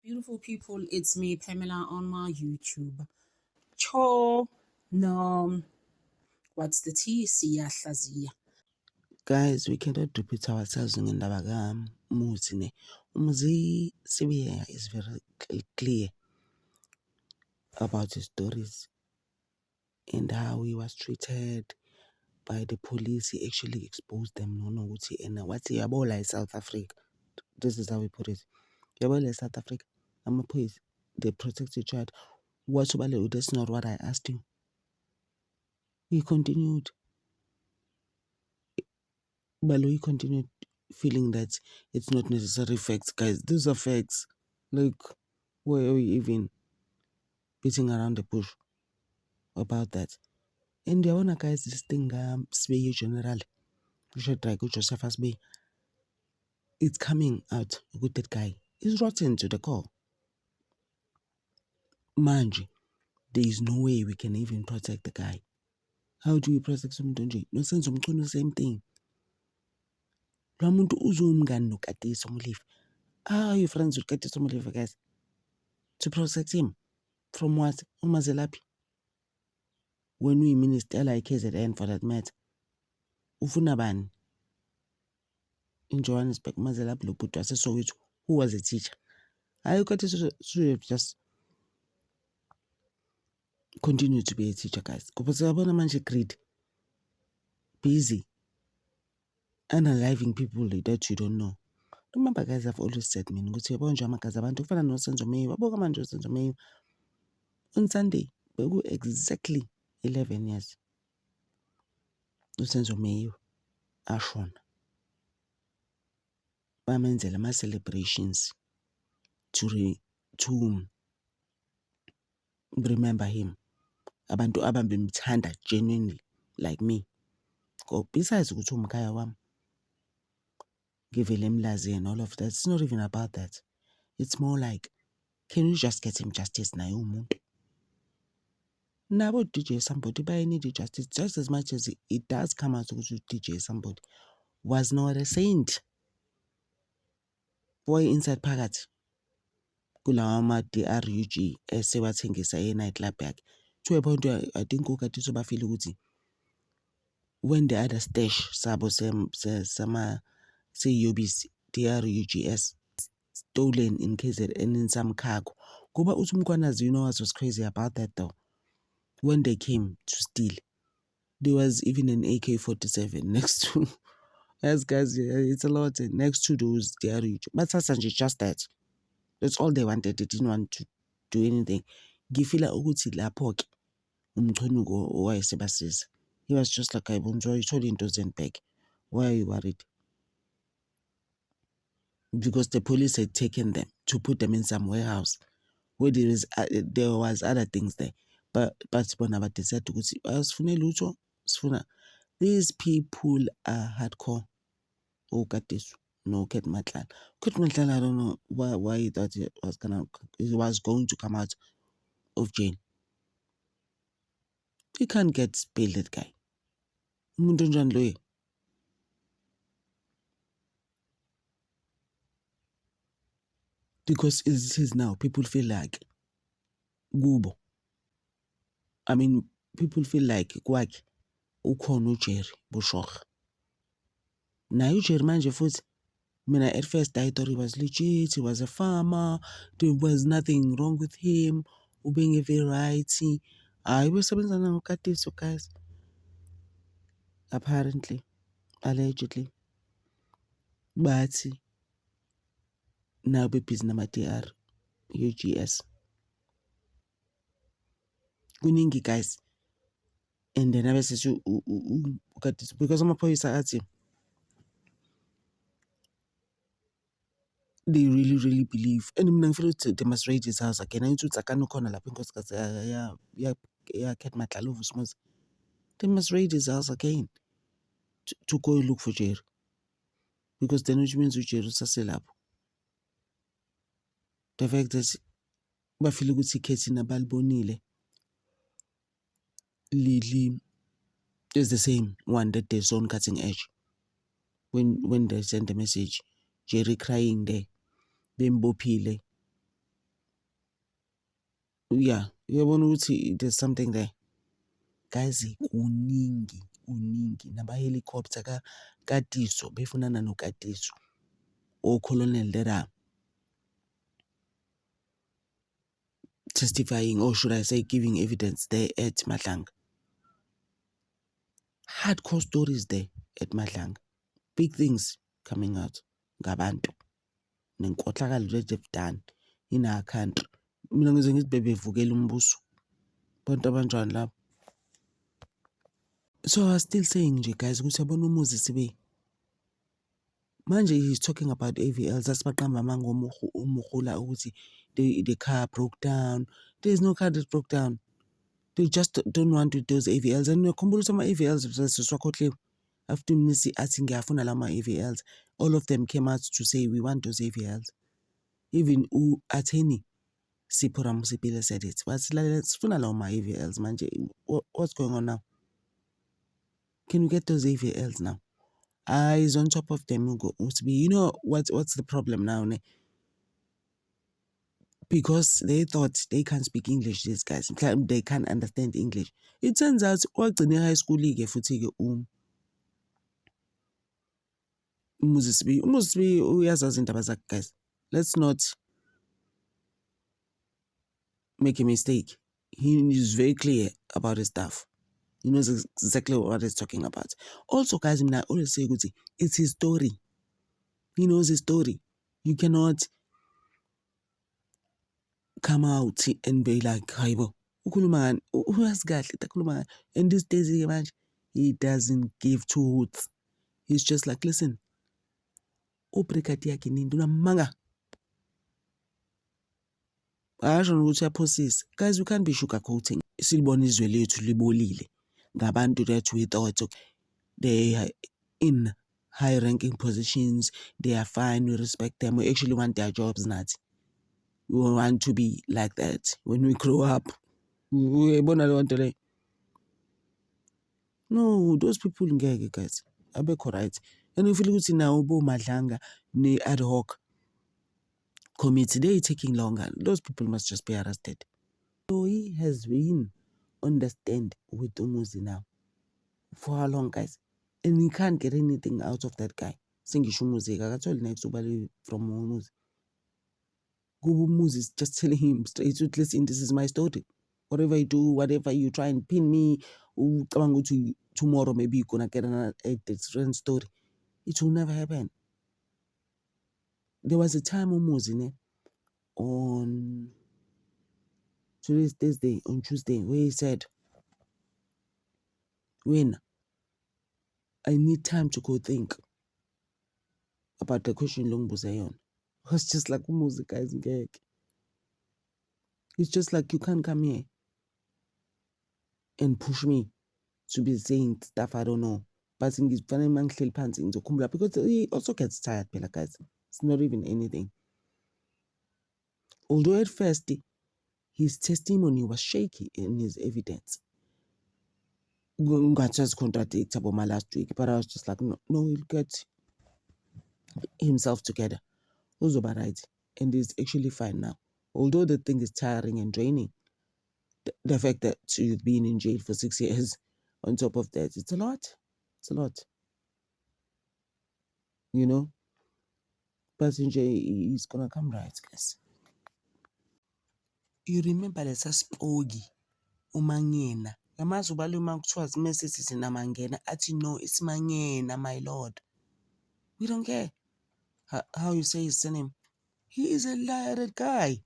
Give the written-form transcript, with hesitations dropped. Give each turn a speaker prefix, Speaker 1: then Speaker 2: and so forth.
Speaker 1: Beautiful people, it's me, Pamela, on my YouTube. Cho, no, what's the T? Siyahlaziya.
Speaker 2: Guys, we cannot repeat ourselves in Ndaba Muzi. Umuzi Sibiya is very clear about his stories and how he was treated by the police. He actually exposed them. No, and what's Yabola is South Africa. This is how we put it. Yabola is South Africa. I'm a police. They protect your child. That's not what I asked you. He continued. Baloyi continued feeling that it's not necessary facts. Guys, these are facts. Like, why are we even beating around the bush about that? And the other guys, this thing, Sibeye General, Richard Drake, Joseph Asbe, it's coming out with that guy. He's rotten to the core. Manji, there is no way we can even protect the guy. How do you protect someone? No sense of the same thing. Ramuntu uzumgan no Kati Somuliv. How are you friends with Kati Somuliv, guys? To protect him from what? Umazelapi. When we minister like KZN for that matter. Ufuna bani? In Johannesburg, Mazelapi Loputwa Soweto, who was a teacher. I got to just continue to be a teacher, guys. Because I want to greed, busy, analyzing people that you don't know. Remember, guys, I've always said, "Man, go to your bonjour, Makazaban, to find no sense of me, Abogaman, sense of me." On Sunday, we go exactly 11 years. No sense of me, Ashwan. Bamenzela my celebrations to remember him. Abantu abambimthanda genuinely like me. Go besides ukuthi umkhaya wami ngivele mlazi and all of that. It's not even about that. It's more like, can you just get him justice naye umuntu? Nabo DJ somebody need justice just as much as it does come out ukuthi DJ somebody was not a saint. Boy inside phakathi kulawa ma-DRUG esewathengisa e-nightclub yakhe. To a point where I think ukade sobafile ukuthi when the other stash sabo sama se-Yobisi DRUGS stolen in KZN in some cargo. Kuba uthi Mkhwanazi, you know what was crazy about that though? When they came to steal, there was even an AK-47 next to yes guys, it's a lot next to those DRUG. But Sasanji just that. That's all they wanted. They didn't want to do anything. Gifila ukuthi lapho ke umchwenuko owayesebasiza. He was just like, I bonjour, you told him to send back. Why are you worried? Because the police had taken them to put them in some warehouse where there was other things there. But bona decided to go see. These people are hardcore. Oh, got this. No, Ket Matlan. Ket Matlan, I don't know why he thought it was going to come out of jail. He can't get bail, that guy. Mundunjan Loye. Because it is now, people feel like Gubo. I mean, people feel like Kwak Ukono Jerry Bushok. Now you Jerry manje futhi. At first I thought he was legit, he was a farmer, there was nothing wrong with him, being a variety. I was something so guys. Apparently, allegedly. But now babies namatr UGS. Kuningi guys. And then I said you got this because I'm a police at him. They really believe, and I'm going to demonstrate his house again. I need to take a corner la because Ket Matlalu was demonstrate his house again to go look for Jerry because then which means Jerry is still up. The fact that bafile ukuthi Ket nabalibonile Lily is the same one that they saw on Cutting Edge when they sent the message, Jerry crying there. Bembophile Yeah, uyabona ukuthi there's something there. Guys, kuningi nama-helicopter kaTiso befunana noKatiso oColonel that are testifying, or should I say giving evidence there at Madlanga. Hardcore stories there at Madlanga. Big things coming out. Ngabantu. Nenkohlakalo that they've done in our country. Mina ngize ngithi bebevukela umbuso. Bantu abanjani lapho. So I was still saying nje guys ukuthi yabona umuzi sibe manje he's talking about AVLs asibaqamba manga umugula ukuthi the car broke down. There's no car that broke down. They just don't want to do those AVLs. And uyakhumbula ukuthi ama-AVLs sesiwakhohliwe after umnisi athi ngiyafuna lama AVLs. All of them came out to say we want those AVLs. Even u-attorney Sipho Ramusipile said it. But sifuna lawo ma-AVLs manje. What's going on now? Can we get those AVLs now? Eyes on top of them. You know what's the problem now? Ne? Because they thought they can't speak English, these guys. They can't understand English. It turns out wagcine high school league futhi-ke uMuzisibi uyazazi indaba zakhe, guys. Let's not make a mistake. He is very clear about his stuff. He knows exactly what he's talking about. Also, guys, I always say it's his story. He knows his story. You cannot come out and be like, hayibo, ukhuluma ngani? Uyazi kahle takhuluma ngani? And these days, he doesn't give two hoots. He's just like, listen, ubrigade yakhe nini unamanga. Asho ukuthi uyaphosisa. Guys, we can't be sugarcoating. Silibona izwe lethu libolile. Ngabantu that we thought they are in high ranking positions, they are fine, we respect them, we actually want their jobs, not. We want to be like that when we grow up. No, those people ngeke, guys. Abekho right. And if you look at now, Bo Madlanga, ne ad hoc committee, they taking longer. Those people must just be arrested. So he has been understand with Umuzi now. For how long, guys? And he can't get anything out of that guy. Singisho Umuzi, I told next to from Umuzi. Umuzi is just telling him straight, listen, this is my story. Whatever you do, whatever you try and pin me, tomorrow maybe you're gonna get a different story. It will never happen. There was a time Umuzi on today's Thursday, on Tuesday, where he said, when I need time to go think about the question Long Buzayon. It's just like Umuzi, guys. It's just like you can't come here and push me to be saying stuff I don't know. But because he also gets tired, guys. It's not even anything. Although at first his testimony was shaky in his evidence. Just contradict about my last week, but I was just like, no, he'll get himself together. Also, right, and he's actually fine now. Although the thing is tiring and draining, the fact that you've been in jail for 6 years, on top of that, it's a lot. It's a lot. You know? But in jail, he's gonna come right, guys. You remember lesa spogi, umangena. Yamazi ubali uma kuthiwa zimese sithi namangena, athi no, it's mangena, my lord. We don't care how you say his surname. He is a liar, that guy.